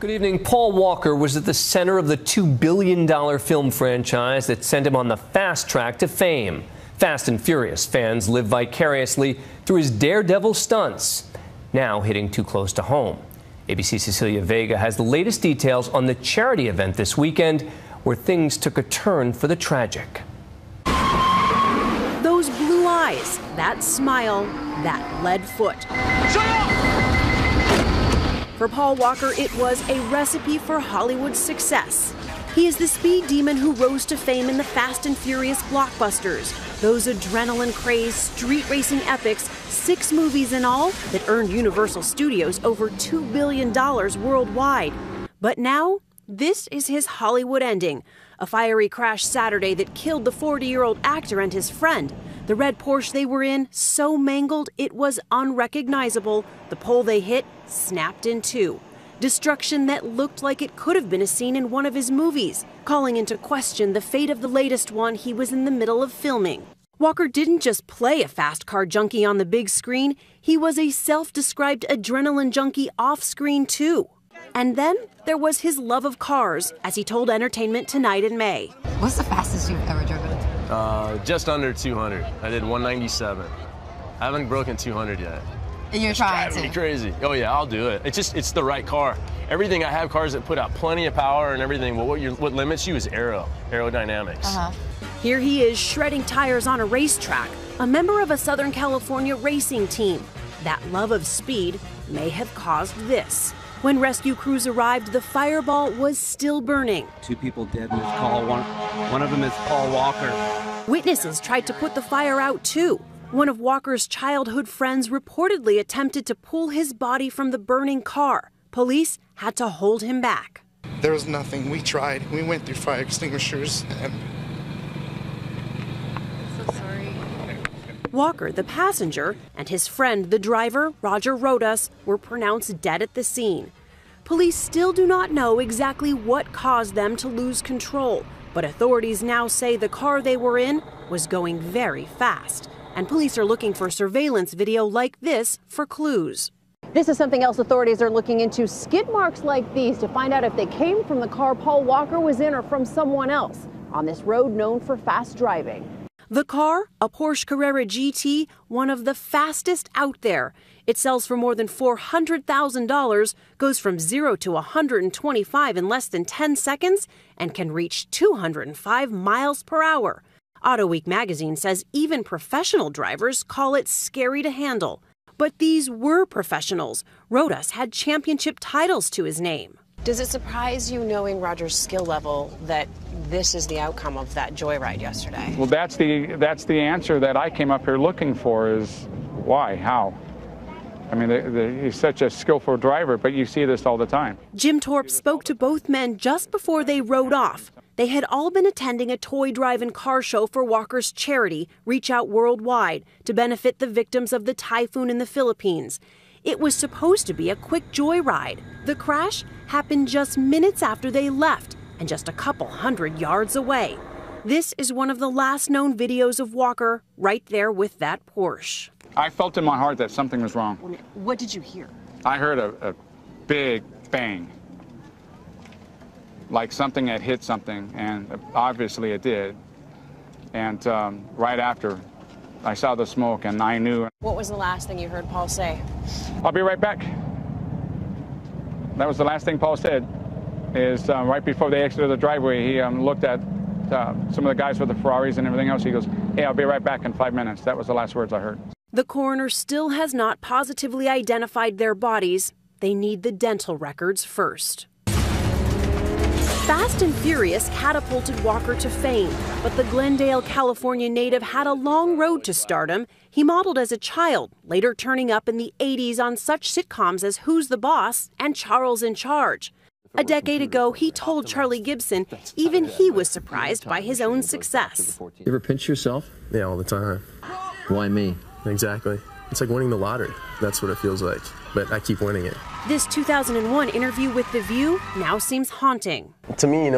Good evening. Paul Walker was at the center of the $2 billion film franchise that sent him on the fast track to fame. Fast and Furious fans live vicariously through his daredevil stunts, now hitting too close to home. ABC's Cecilia Vega has the latest details on the charity event this weekend where things took a turn for the tragic. Those blue eyes, that smile, that lead foot. Shut up! For Paul Walker, it was a recipe for Hollywood success. He is the speed demon who rose to fame in the Fast and Furious blockbusters, those adrenaline-crazed street racing epics, 6 movies in all that earned Universal Studios over $2 billion worldwide. But now, this is his Hollywood ending. A fiery crash Saturday that killed the 40-year-old actor and his friend. The red Porsche they were in, so mangled it was unrecognizable. The pole they hit snapped in two. Destruction that looked like it could have been a scene in one of his movies, calling into question the fate of the latest one he was in the middle of filming. Walker didn't just play a fast car junkie on the big screen, he was a self-described adrenaline junkie off-screen too. And then there was his love of cars, as he told Entertainment Tonight in May. What's the fastest you've ever driven? Just under 200. I did 197. I haven't broken 200 yet. And you're trying to? Driving me crazy. Oh yeah, I'll do it. It's the right car. Everything, I have cars that put out plenty of power and everything, but what limits you is aerodynamics. Here he is shredding tires on a racetrack, a member of a Southern California racing team. That love of speed may have caused this. When rescue crews arrived, the fireball was still burning. 2 people dead in this call. One of them is Paul Walker. Witnesses tried to put the fire out too. One of Walker's childhood friends reportedly attempted to pull his body from the burning car. Police had to hold him back. There was nothing. We tried. We went through fire extinguishers and... So sorry. Walker, the passenger, and his friend, the driver, Roger Rodas, were pronounced dead at the scene. Police still do not know exactly what caused them to lose control, but authorities now say the car they were in was going very fast. And police are looking for surveillance video like this for clues. This is something else authorities are looking into, skid marks like these, to find out if they came from the car Paul Walker was in or from someone else on this road known for fast driving. The car, a Porsche Carrera GT, one of the fastest out there. It sells for more than $400,000, goes from 0 to 125 in less than 10 seconds, and can reach 205 miles per hour. Auto Week magazine says even professional drivers call it scary to handle. But these were professionals. Rodas had championship titles to his name. Does it surprise you, knowing Roger's skill level, that this is the outcome of that joyride yesterday? Well, that's the answer that I came up here looking for, is why, how? I mean, he's such a skillful driver, but you see this all the time. Jim Torp spoke to both men just before they rode off. They had all been attending a toy drive-in car show for Walker's charity, Reach Out Worldwide, to benefit the victims of the typhoon in the Philippines. It was supposed to be a quick joyride. The crash happened just minutes after they left, and just a couple hundred yards away. This is one of the last known videos of Walker, right there with that Porsche. I felt in my heart that something was wrong. What did you hear? I heard a big bang, like something had hit something, and obviously it did. And right after, I saw the smoke, and I knew. What was the last thing you heard Paul say? I'll be right back. That was the last thing Paul said, is right before they exited the driveway, he looked at some of the guys with the Ferraris and everything else. He goes, "Hey, I'll be right back in 5 minutes." That was the last words I heard. The coroner still has not positively identified their bodies. They need the dental records first. Fast and Furious catapulted Walker to fame, but the Glendale, California native had a long road to stardom. He modeled as a child, later turning up in the 80s on such sitcoms as Who's the Boss and Charles in Charge. A decade ago, he told Charlie Gibson even he was surprised by his own success. You ever pinch yourself? Yeah, all the time. Why me? Exactly. It's like winning the lottery. That's what it feels like. But I keep winning it. This 2001 interview with The View now seems haunting. To me,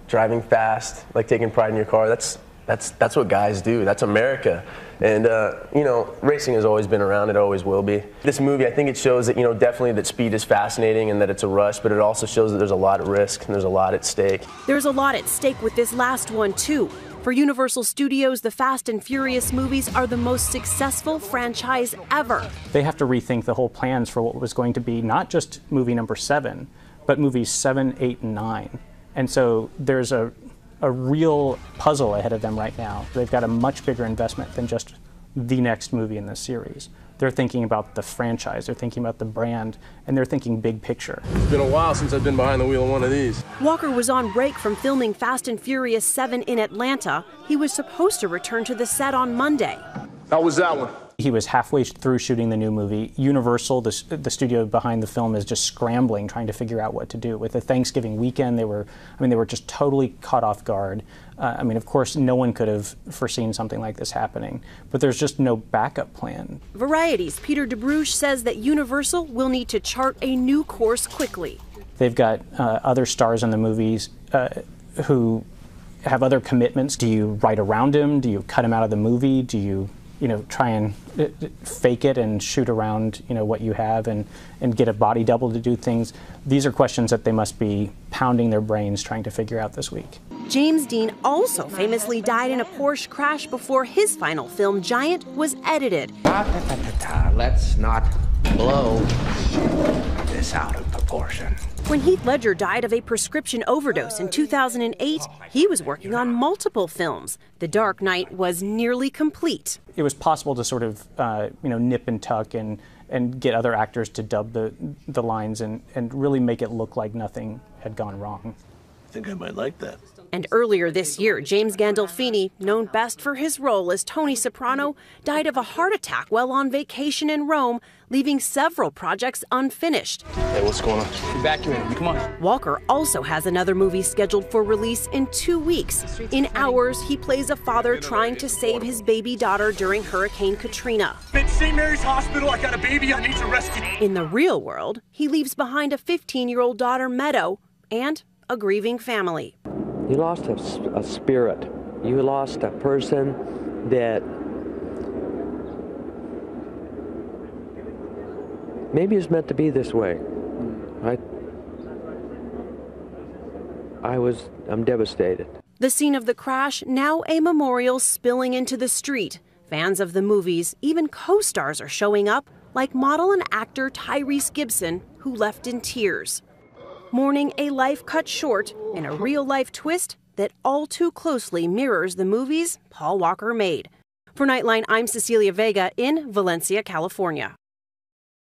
driving fast, like taking pride in your car, that's That's what guys do. That's America. And, you know, racing has always been around. It always will be. This movie, I think it shows that, you know, definitely that speed is fascinating and that it's a rush, but it also shows that there's a lot at risk and there's a lot at stake. There's a lot at stake with this last one, too. For Universal Studios, the Fast and Furious movies are the most successful franchise ever. They have to rethink the whole plans for what was going to be not just movie number 7, but movies 7, 8, and 9. And so there's a real puzzle ahead of them right now. They've got a much bigger investment than just the next movie in this series. They're thinking about the franchise, they're thinking about the brand, and they're thinking big picture. It's been a while since I've been behind the wheel of one of these. Walker was on break from filming Fast and Furious 7 in Atlanta. He was supposed to return to the set on Monday. How was that one? He was halfway through shooting the new movie. Universal, the studio behind the film, is just scrambling, trying to figure out what to do. With the Thanksgiving weekend, they were just totally caught off guard. I mean, of course, no one could have foreseen something like this happening, but there's just no backup plan. Variety's Peter DeBruge says that Universal will need to chart a new course quickly. They've got other stars in the movies who have other commitments. Do you write around him? Do you cut him out of the movie? Do you try and fake it and shoot around, what you have and get a body double to do things? These are questions that they must be pounding their brains trying to figure out this week. James Dean also famously died in a Porsche crash before his final film, Giant, was edited. Let's not blow this out of proportion. When Heath Ledger died of a prescription overdose in 2008, he was working on multiple films. The Dark Knight was nearly complete. It was possible to sort of, nip and tuck and get other actors to dub the lines and really make it look like nothing had gone wrong. I think I might like that. And earlier this year, James Gandolfini, known best for his role as Tony Soprano, died of a heart attack while on vacation in Rome, leaving several projects unfinished. Hey, what's going on? Evacuate him, come on. Walker also has another movie scheduled for release in 2 weeks. In Hours, he plays a father trying to save his baby daughter during Hurricane Katrina. I'm at St. Mary's Hospital, I got a baby I need to rescue. In the real world, he leaves behind a 15-year-old daughter, Meadow, and a grieving family. You lost a spirit. You lost a person that maybe is meant to be this way. I'm devastated. The scene of the crash, now a memorial spilling into the street. Fans of the movies, even co-stars are showing up, like model and actor Tyrese Gibson, who left in tears. Mourning a life cut short in a real-life twist that all too closely mirrors the movies Paul Walker made. For Nightline, I'm Cecilia Vega in Valencia, California.